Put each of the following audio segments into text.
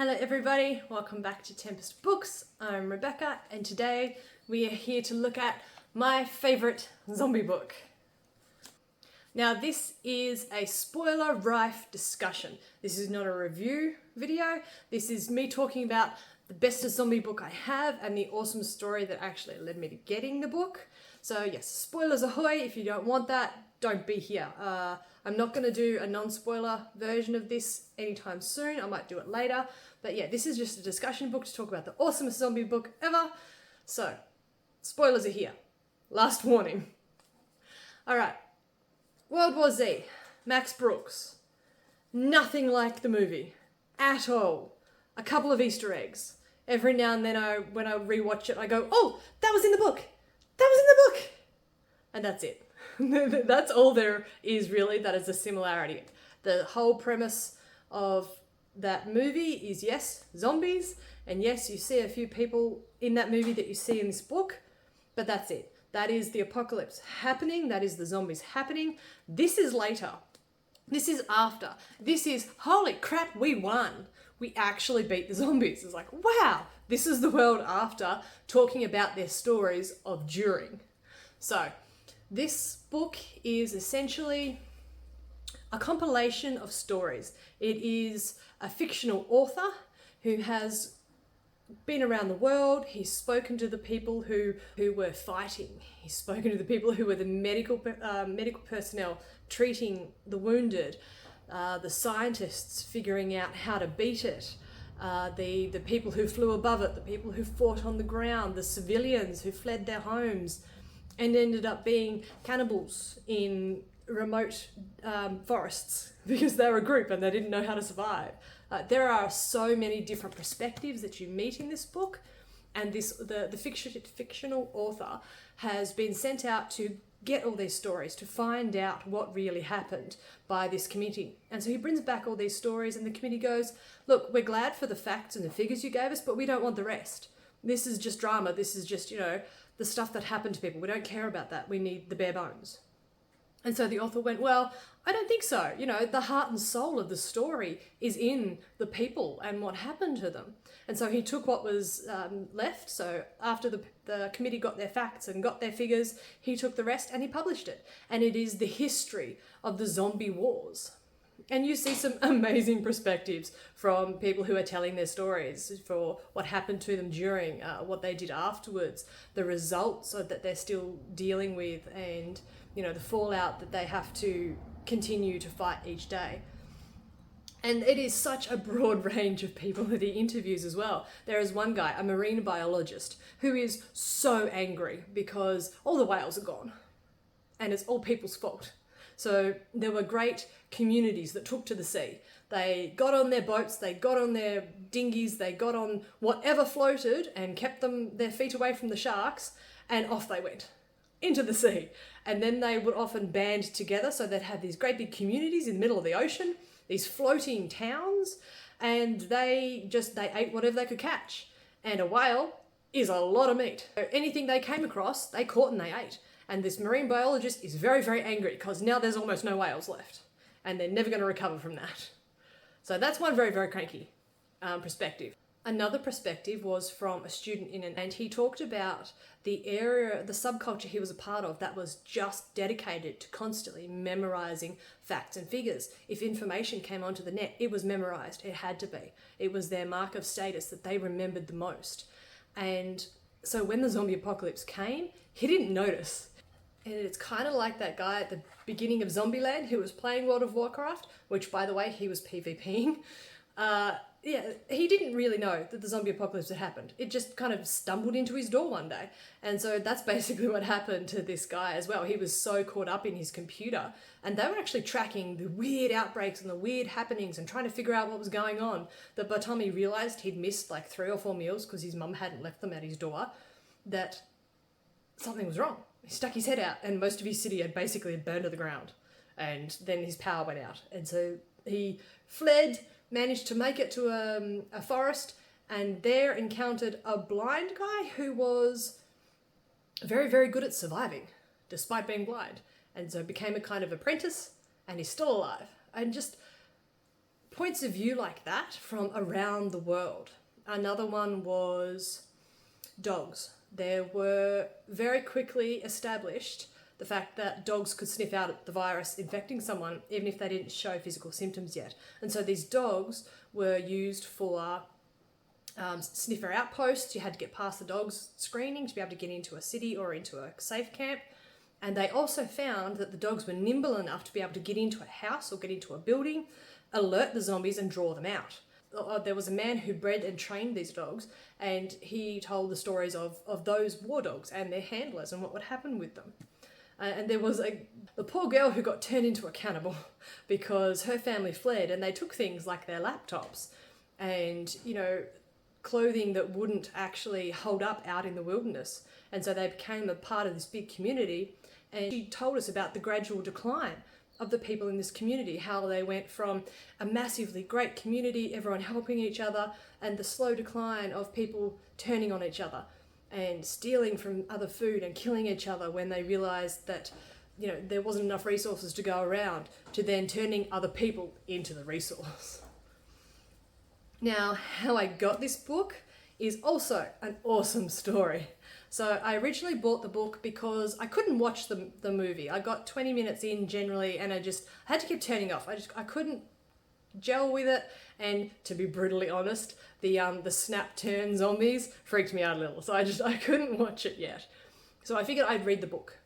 Hello everybody, welcome back to Tempest Books. I'm Rebecca and today we are here to look at my favourite zombie book. Now this is a spoiler-rife discussion. This is not a review video, this is me talking about the bestest zombie book I have and the awesome story that actually led me to getting the book. So yes, spoilers ahoy. If you don't want that, don't be here. I'm not going to do a non-spoiler version of this anytime soon. I might do it later. But yeah, this is just a discussion book to talk about the awesomest zombie book ever. So, spoilers are here. Last warning. Alright. World War Z. Max Brooks. Nothing like the movie. At all. A couple of Easter eggs. Every now and then when I rewatch it, I go, oh, that was in the book. That was in the book. And that's it. That's all there is really. That is a similarity. The whole premise of that movie is yes, zombies, and yes, you see a few people in that movie that you see in this book, but that's it. That is the apocalypse happening. That is the zombies happening. This is later. This is after. This is, holy crap, we won. We actually beat the zombies. It's like, wow, this is the world after, talking about their stories of during. So, this book is essentially a compilation of stories. It is a fictional author who has been around the world. He's spoken to the people who were fighting. He's spoken to the people who were the medical personnel treating the wounded, the scientists figuring out how to beat it, the people who flew above it, the people who fought on the ground, the civilians who fled their homes and ended up being cannibals in remote forests because they were a group and they didn't know how to survive. There are so many different perspectives that you meet in this book, and the fictional author has been sent out to get all these stories, to find out what really happened by this committee. And so he brings back all these stories and the committee goes, look, we're glad for the facts and the figures you gave us, but we don't want the rest. This is just drama. This is just, the stuff that happened to people. We don't care about that. We need the bare bones. And so the author went, well, I don't think so. The heart and soul of the story is in the people and what happened to them. And so he took what was left. So after the committee got their facts and got their figures, he took the rest and he published it. And it is the history of the zombie wars. And you see some amazing perspectives from people who are telling their stories for what happened to them during, what they did afterwards, the results that they're still dealing with, and the fallout that they have to continue to fight each day. And it is such a broad range of people that he interviews as well. There is one guy, a marine biologist, who is so angry because all the whales are gone and it's all people's fault. So there were great communities that took to the sea. They got on their boats, they got on their dinghies, they got on whatever floated and kept their feet away from the sharks, and off they went into the sea. And then they would often band together, so they'd have these great big communities in the middle of the ocean, these floating towns, and they ate whatever they could catch. And a whale is a lot of meat. So anything they came across, they caught and they ate. And this marine biologist is very, very angry because now there's almost no whales left and they're never going to recover from that. So that's one very, very cranky perspective. Another perspective was from a student and he talked about the area, the subculture he was a part of that was just dedicated to constantly memorizing facts and figures. If information came onto the net, it was memorized. It had to be. It was their mark of status that they remembered the most. And so when the zombie apocalypse came, he didn't notice. And it's kind of like that guy at the beginning of Zombieland who was playing World of Warcraft, which, by the way, he was PvPing. He didn't really know that the zombie apocalypse had happened. It just kind of stumbled into his door one day. And so that's basically what happened to this guy as well. He was so caught up in his computer, and they were actually tracking the weird outbreaks and the weird happenings and trying to figure out what was going on, that by the time he realised he'd missed like 3 or 4 meals because his mum hadn't left them at his door, that something was wrong. He stuck his head out and most of his city had basically burned to the ground, and then his power went out. And so he fled, managed to make it to a forest, and there encountered a blind guy who was very, very good at surviving despite being blind, and so became a kind of apprentice, and he's still alive. And just points of view like that from around the world. Another one was dogs. There were very quickly established the fact that dogs could sniff out the virus infecting someone even if they didn't show physical symptoms yet. And so these dogs were used for sniffer outposts. You had to get past the dogs screening to be able to get into a city or into a safe camp. And they also found that the dogs were nimble enough to be able to get into a house or get into a building, alert the zombies and draw them out. There was a man who bred and trained these dogs, and he told the stories of those war dogs and their handlers and what would happen with them. And there was the poor girl who got turned into a cannibal because her family fled, and they took things like their laptops and, clothing that wouldn't actually hold up out in the wilderness. And so they became a part of this big community. And she told us about the gradual decline of the people in this community, how they went from a massively great community, everyone helping each other, and the slow decline of people turning on each other and stealing from other food and killing each other when they realised that there wasn't enough resources to go around, to then turning other people into the resource. Now, how I got this book is also an awesome story. So I originally bought the book because I couldn't watch the movie. I got 20 minutes in generally, and I had to keep turning off. I couldn't gel with it, and to be brutally honest, the snap turn zombies freaked me out a little. So I couldn't watch it yet. So I figured I'd read the book.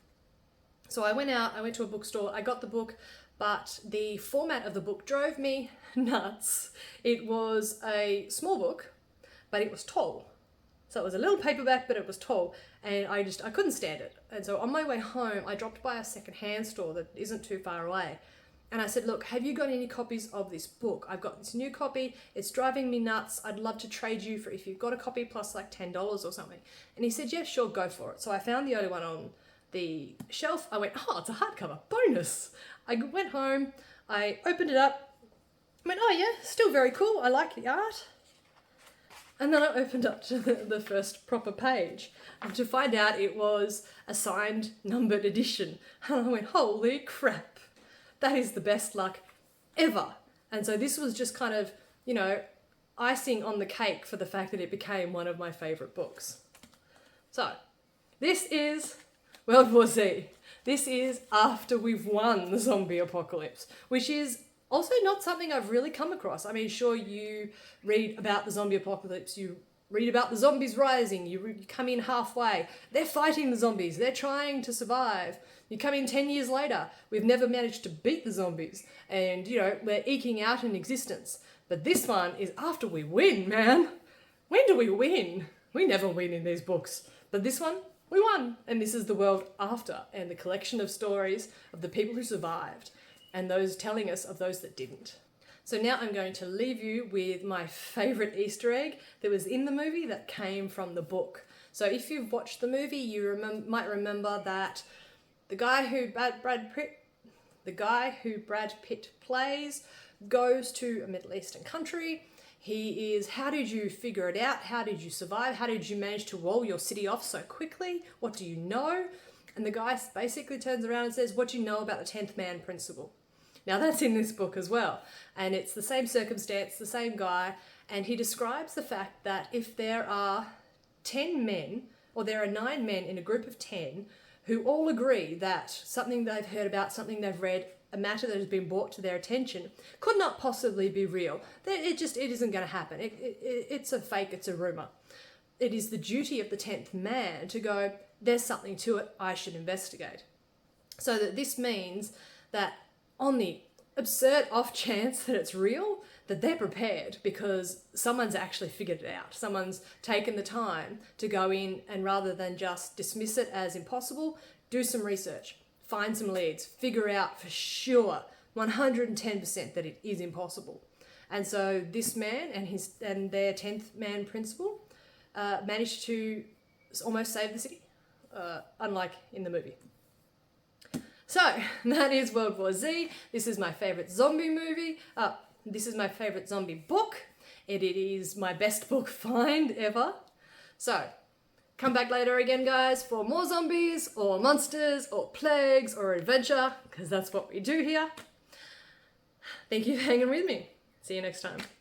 So I went to a bookstore, I got the book, but the format of the book drove me nuts. It was a small book, but it was tall. So it was a little paperback, but it was tall, and I couldn't stand it. And so on my way home, I dropped by a secondhand store that isn't too far away. And I said, look, have you got any copies of this book? I've got this new copy. It's driving me nuts. I'd love to trade you for if you've got a copy plus like $10 or something. And he said, yeah, sure, go for it. So I found the only one on the shelf. I went, oh, it's a hardcover, bonus. I went home, I opened it up, I went, oh yeah, still very cool. I like the art. And then I opened up to the first proper page, and to find out it was a signed, numbered edition. And I went, holy crap, that is the best luck ever. And so this was just kind of, icing on the cake for the fact that it became one of my favourite books. So, this is World War Z. This is after we've won the zombie apocalypse, which is also not something I've really come across. I mean, sure, you read about the zombie apocalypse, you read about the zombies rising, you come in halfway, they're fighting the zombies, they're trying to survive. You come in 10 years later, we've never managed to beat the zombies, and, we're eking out an existence. But this one is after we win, man. When do we win? We never win in these books. But this one, we won. And this is the world after, and the collection of stories of the people who survived, and those telling us of those that didn't. So now I'm going to leave you with my favourite Easter egg that was in the movie that came from the book. So if you've watched the movie, you might remember that the guy who Brad Pitt plays goes to a Middle Eastern country. He is, how did you figure it out? How did you survive? How did you manage to wall your city off so quickly? What do you know? And the guy basically turns around and says, what do you know about the 10th man principle? Now that's in this book as well. And it's the same circumstance, the same guy. And he describes the fact that if there are 10 men, or there are 9 men in a group of 10 who all agree that something they've heard about, something they've read, a matter that has been brought to their attention, could not possibly be real. It isn't going to happen. It's a fake, it's a rumour. It is the duty of the 10th man to go, there's something to it, I should investigate. So that this means that on the absurd off chance that it's real, that they're prepared because someone's actually figured it out. Someone's taken the time to go in and rather than just dismiss it as impossible, do some research, find some leads, figure out for sure, 110% that it is impossible. And so this man and their 10th man principle managed to almost save the city, unlike in the movie. So that is World War Z. This is my favourite zombie movie. This is my favourite zombie book. It is my best book find ever. So come back later again, guys, for more zombies or monsters or plagues or adventure, because that's what we do here. Thank you for hanging with me. See you next time.